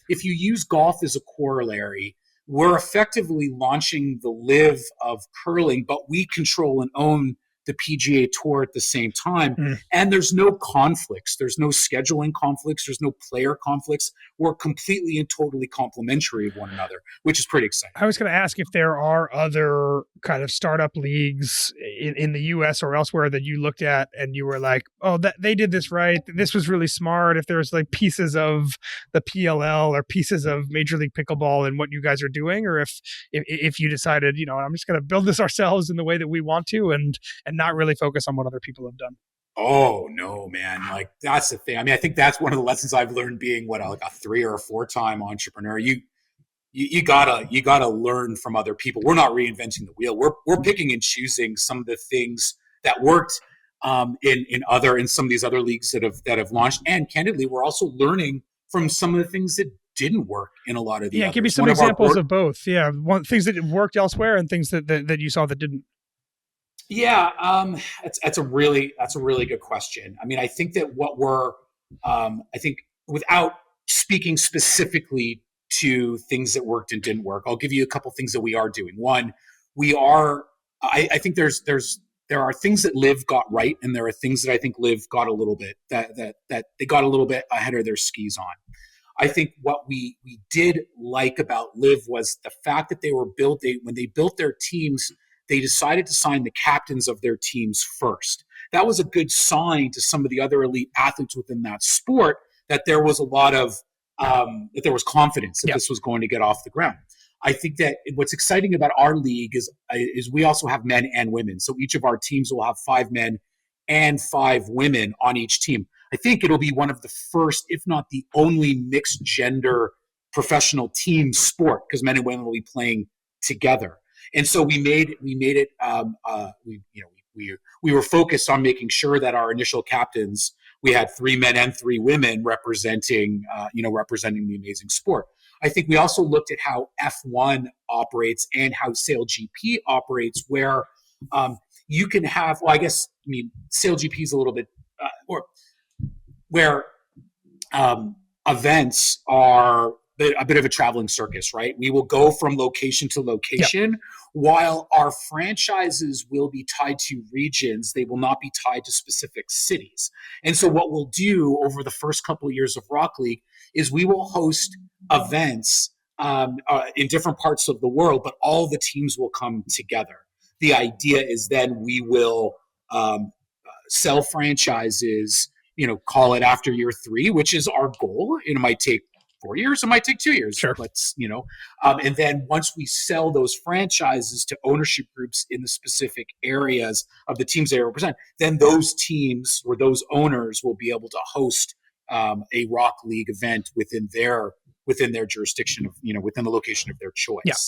if you use golf as a corollary, we're effectively launching the LIV of curling, but we control and own the PGA Tour at the same time. And there's no conflicts. There's no scheduling conflicts. There's no player conflicts. We're completely and totally complementary of one another, which is pretty exciting. I was going to ask if there are other kind of startup leagues in the US or elsewhere that you looked at and you were like, oh, they did this right. This was really smart. If there's like pieces of the PLL or pieces of Major League Pickleball in what you guys are doing, or if you decided, I'm just going to build this ourselves in the way that we want to and not really focus on what other people have done. Oh no, man. Like that's the thing. I mean, I think that's one of the lessons I've learned being like a 3 or 4 time entrepreneur. You gotta learn from other people. We're not reinventing the wheel. We're picking and choosing some of the things that worked in some of these other leagues that have launched. And candidly, we're also learning from some of the things that didn't work in a lot of the others. Give me some examples of both. Yeah, things that worked elsewhere and things that you saw that didn't. Yeah, that's a really good question. I mean, I think that what I think without speaking specifically to things that worked and didn't work, I'll give you a couple things that we are doing. One, I think there are things that LIV got right, and there are things that I think LIV got a little bit that they got a little bit ahead of their skis on. I think what we did like about LIV was the fact that when they built their teams, they decided to sign the captains of their teams first. That was a good sign to some of the other elite athletes within that sport that there was a lot of that there was confidence that this was going to get off the ground. I think that what's exciting about our league is we also have men and women. So each of our teams will have 5 men and 5 women on each team. I think it'll be one of the first, if not the only, mixed gender professional team sport because men and women will be playing together. And so we made it. We were focused on making sure that our initial captains, we had 3 men and 3 women representing the amazing sport. I think we also looked at how F1 operates and how SailGP operates, where you can have. Well, SailGP is a little bit where events are a bit of a traveling circus, right? We will go from location to location. While our franchises will be tied to regions, they will not be tied to specific cities. And so what we'll do over the first couple of years of Rock League is we will host events in different parts of the world, but all the teams will come together. The idea is then we will sell franchises, call it after year 3, which is our goal. It might take 4 years, it might take 2 years. Sure. And then once we sell those franchises to ownership groups in the specific areas of the teams they represent, then those teams or those owners will be able to host a Rock League event within their jurisdiction of, within the location of their choice. Yeah.